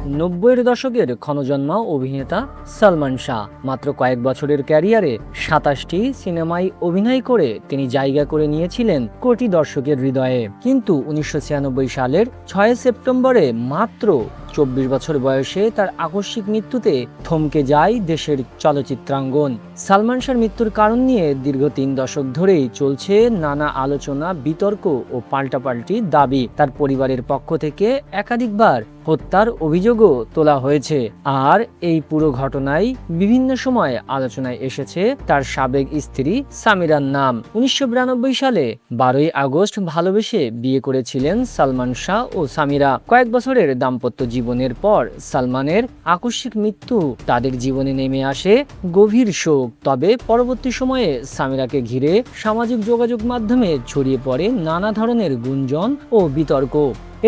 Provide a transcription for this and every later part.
90-এর দশকের ক্ষণজন্মা অভিনেতা সালমান শাহ মাত্র কয়েক বছরের ক্যারিয়ারে 27টি সিনেমায় অভিনয় করে তিনি জায়গা করে নিয়েছিলেন কোটি দর্শকের হৃদয়ে। কিন্তু 1996 সালের 6 সেপ্টেম্বরে মাত্র 24 বছর বয়সে তার আকস্মিক মৃত্যুতে থমকে যায় দেশের চলচ্চিত্রাঙ্গন। সালমান শাহর মৃত্যুর কারণ নিয়ে দীর্ঘ 3 দশক ধরেই চলছে নানা আলোচনা, বিতর্ক ও পাল্টাপাল্টি দাবি। তার পরিবারের পক্ষ থেকে একাধিকবার হত্যার অভিযোগও তোলা হয়েছে। আর এই পুরো ঘটনায় বিভিন্ন সময় আলোচনায় এসেছে তার সাবেক স্ত্রী সামিরার নাম। 1992 সালে 12ই আগস্ট ভালোবেসে বিয়ে করেছিলেন সালমান শাহ ও সামিরা। কয়েক বছরের দাম্পত্য জীবনের পর সালমানের আকস্মিক মৃত্যু তাদের জীবনে নেমে আসে গভীর শোক। তবে পরবর্তী সময়ে সামিরাকে ঘিরে সামাজিক যোগাযোগ মাধ্যমে ছড়িয়ে পড়ে নানা ধরনের গুঞ্জন ও বিতর্ক।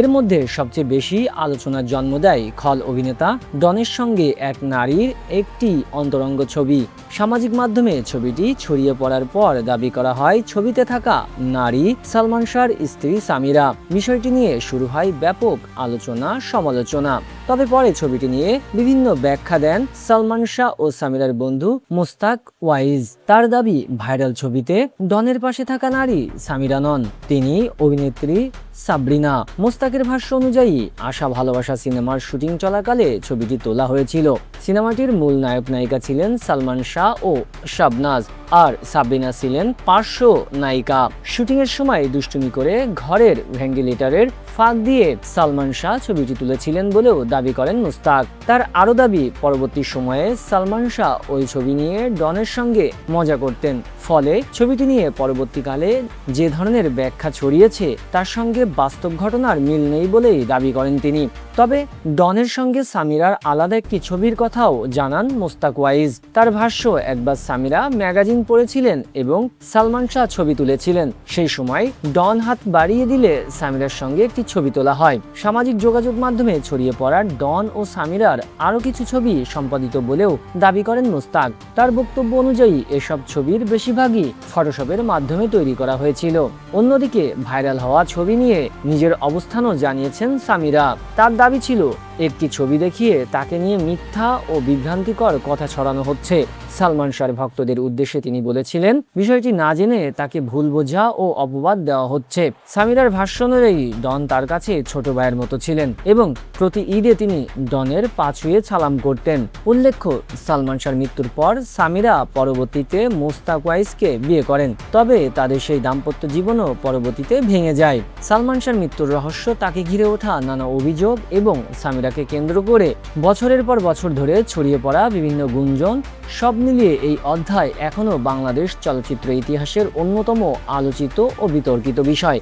এর মধ্যে সবচেয়ে বেশি আলোচনার জন্ম দেয় খল অভিনেতা ডনের সঙ্গে এক নারীর একটি অন্তরঙ্গ ছবি। সামাজিক মাধ্যমে ছবিটি ছড়িয়ে পড়ার পর দাবি করা হয় ছবিতে থাকা নারী সালমান শাহর স্ত্রী সামিরা। বিষয়টি নিয়ে শুরু হয় ব্যাপক আলোচনা, সমালোচনা। তবে পরে ছবিটি নিয়ে বিভিন্ন ব্যাখ্যা দেন সালমান শাহ ও সামিরার বন্ধু মোস্তাক ওয়াইজ। তার দাবি, ভাইরাল ছবিতে ডনের পাশে থাকা নারী সামিরা নন, তিনি অভিনেত্রী সাবরিনা। মোস্তাকের ভাষ্য অনুযায়ী আশা ভালোবাসা সিনেমার শুটিং চলাকালে ছবিটি তোলা হয়েছিল। সিনেমাটির মূল নায়ক নায়িকা ছিলেন সালমান শাহ ও শাবনাজ, আর সাবরিনা ছিলেন পার্শ্ব নায়িকা। শুটিং এর সময় দুষ্টুমি করে ঘরের ভেন্টিলেটরের ফাঁক দিয়ে সালমান শাহ ছবিটি তুলেছিলেন বলেও দাবি করেন মোস্তাক। তার আরও দাবি, পরবর্তী সময়ে সালমান শাহ ওই ছবি নিয়ে ডনের সঙ্গে মজা করতেন, ফলে ছবিটি নিয়ে পরবর্তীকালে যে ধরনের ব্যাখ্যা ছড়িয়েছে তার সঙ্গে বাস্তব ঘটনার মিল নেই বলেই দাবি করেন তিনি। তবে ডনের সঙ্গে সামিরার আলাদা একটি ছবির কথাও জানান মোস্তাক ওয়াইজ। তার ভাষ্য, একবার সামিরা ম্যাগাজিন পড়েছিলেন এবং সালমান শাহ ছবি তুলেছিলেন। সেই সময় ডন হাত বাড়িয়ে দিলে সামিরার সঙ্গে একটি ছবি তোলা হয়। সামাজিক যোগাযোগ মাধ্যমে ছড়িয়ে পড়া ডন ও সামিরার আরও কিছু ছবি সম্পাদিত বলেও দাবি করেন মোস্তাক। তার বক্তব্য অনুযায়ী এসব ছবির বেশিরভাগই ফটোশপের মাধ্যমে তৈরি করা হয়েছিল। অন্যদিকে ভাইরাল হওয়া ছবি নিয়ে নিজের অবস্থানও জানিয়েছেন সামিরা। তার দাবি ছিল, একটি ছবি দেখিয়ে তাকে নিয়ে মিথ্যা ও বিভ্রান্তিকর কথা ছড়ানো হচ্ছে। সালমান শাহর ভক্তদের উদ্দেশ্যে তিনি বলেছিলেন, বিষয়টি না জেনে তাকে ভুল বোঝা ও অপবাদ দেওয়া হচ্ছে। সামিরার ভাষ্য অনুযায়ী ডন তার কাছে ছোট ভাইয়ের মতো ছিলেন এবং প্রতি ঈদে তিনি ডনের পা ছুঁয়ে সালাম করতেন। উল্লেখ্য, সালমান শাহর মৃত্যুর পর সামিরা পরবর্তীতে মোস্তাক ওয়াইজকে বিয়ে করেন। তবে তাদের সেই দাম্পত্য জীবনও পরবর্তীতে ভেঙে যায়। সালমান শাহর মৃত্যুর রহস্য, তাকে ঘিরে ওঠা নানা অভিযোগ এবং সামিরাকে কেন্দ্র করে বছরের পর বছর ধরে ছড়িয়ে পড়া বিভিন্ন গুঞ্জন, সব মিলিয়ে এই অধ্যায় এখনও বাংলাদেশ চলচ্চিত্র ইতিহাসের অন্যতম আলোচিত ও বিতর্কিত বিষয়।